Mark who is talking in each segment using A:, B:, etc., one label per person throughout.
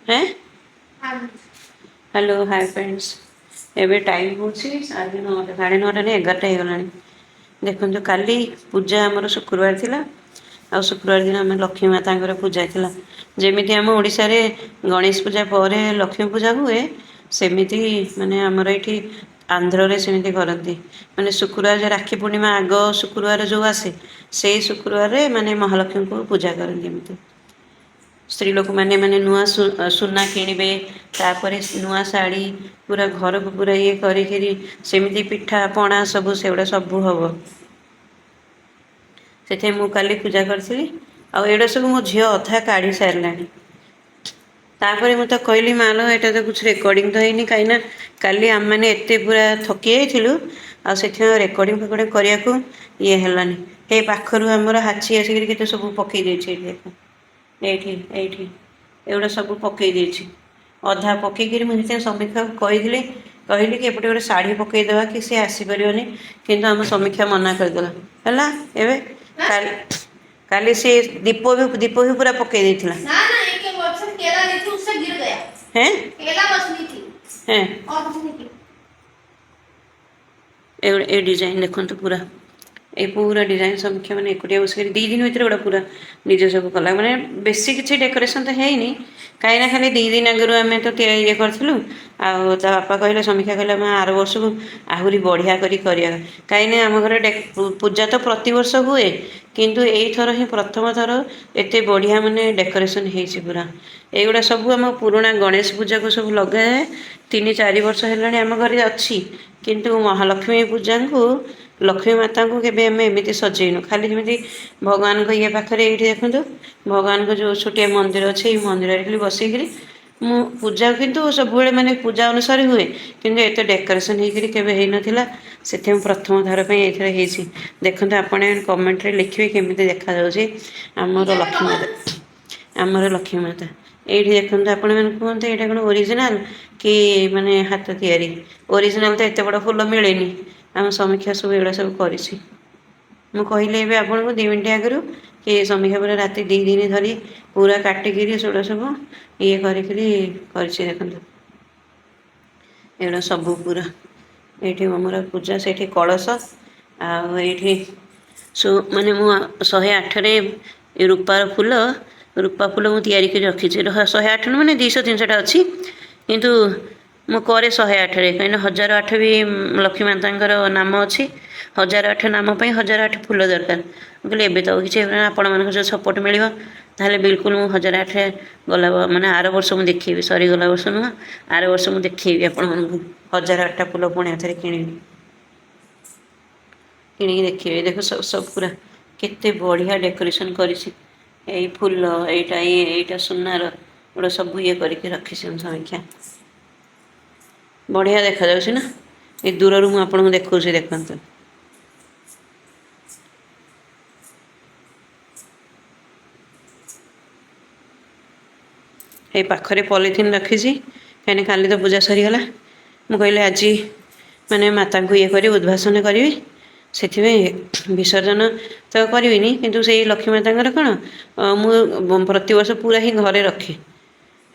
A: हैं hello hi friends एबे time हूँ 9:30 9:30 नहीं 11टा हो गलानी देखो काली पूजा आमर शुक्रवार थिला आ शुक्रवार दिन आम लक्ष्मी माता पूजा थिला जेमिति आम ओडिशा रे गणेश पूजा पर लक्ष्मी पूजा हुए सेमिति माने आमर एठी आंध्र रे सेमिति करती माने शुक्रवार जो राखी पूर्णिमा आग शुक्रवार जो आसे से शुक्रवार रे माने महालक्ष्मी को पूजा करती एमती स्त्री लोक मैंने मैंने नुआ सुना किणवे तापर नुआ शाढ़ी पूरा घर को पूरा ये करमिति पिठा पणा सब से सब हम से मु काली पूजा करी आड़ा सब मो झी अधा काढ़ी सारा तापर मुझे कहली माल यहाँ तो कुछ रेकर्डिंग तो है कहीं काली आम मैंने एत पूरा थकी जाइलु आसे रेकर्डिंग फेकर्डिंग करने को ये है ये पाखर आमर हाची आसिक सब पकई देख ये एगुड़ा सब पकई देछि अधा पकईकि मुझे समीक्षा कही कहली कि एपटे गोटे शाढ़ी पकईदेवा कि सी आसपारे कि आम समीक्षा मना करदेला है काली सी दीप भी पूरा पकई देथिला हैं हैं ए डिजाइन देखो पूरा ये पूरा डिजाइन समीक्षा मैंने एकुटिया बस 2 दिन भर गोटा पूरा निज सब कला मैंने बेसी किसी डेकोरेशन तो है कहीं खाली 2 दिन आगु आम तो ये करूँ बापा कहले समीक्षा कहले आम आर वर्ष को आहरी बढ़िया कहीं आम घर पूजा तो प्रति वर्ष हुए किंतु यही थर ही प्रथम थर एत बढ़िया माने डेकोरेशन हो पूरा एगुड़ा सब आम पुराणा गणेश पूजा को सब लगाए 3-4 वर्ष है आम घर अच्छी किंतु महालक्ष्मी पूजा को लक्ष्मी माता को केबे आम एमती सजेनु खाली जमी भगवान को ये पाखे ये देखो भगवान को जो छोटिया मंदिर अच्छे मंदिर खाली बसिकी मु पूजा किंतु सब माने पूजा अनुसार हुए किंतु एत डेकोरेशन होके नाला से प्रथम थर पर देखते आपण कमेंट रे लिखे केमी देखा आमर लक्ष्मी माता आमर लक्ष्मी माता ये देखते आपण मैंने कहते यहाँ कौन ओरिजिनाल कि माने हाथ तैयारी ओरिजिनाल तो एत बड़ फुल मिले आम समीक्षा सब एगुड़ा सब करी मुझे आपको 2 मिनट आगु कि समीक्षा पूरा राति 2 दिन धरी पूरा काटिकी सेगुड़ा सब ये कर एगुड़ा सब पूरा ये आमर पूजा से कलश आठी माने मु 108 रे रूपार फूल रूपा फूल मुझे तैयारी रखी 108 माने 200-300 अच्छी किंतु मु करे 108 रे कहीं 1008 भी लक्ष्मी माता नाम अच्छी 1008 नाम 1008 फूल दरकार कहले एबे तो किसी आपण मान जो सपोर्ट मिल ताहले बिल्कुल मु 1008 गला माने आर वर्ष मुझे देखी सरी गला वर्ष नुह आर वर्ष मुझे देखी आपण मानक 1008 फूल पुणी थे कि देखिए देख सब पूरा केते बढ़िया डेकोरेशन करी फूल यहाँ सुनार गोटे सब ये करके रखी समीक्षा बढ़िया देखा जाउछि ना ये दूर मु आपको देखा देखते ये पाखरे पॉलिथिन रखी कहीं काली तो पूजा सरीगला मु कहले आज माने माता को ये करी उद्भाषण करी से विसर्जन तो करी किंतु से लक्ष्मी माता कौन मु प्रति वर्ष पूरा ही घरे रखे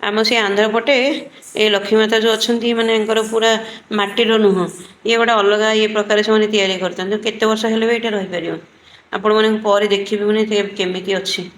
A: आम से आंध्र पटे ये लक्ष्मी माता जो अच्छा माने पूरा माटीर नुह ये गोटे अलग ये प्रकार से तैयारी करते केते वर्ष हेले भी ये रही पार आपण मैंने पर देखिए मैंने केमी अच्छी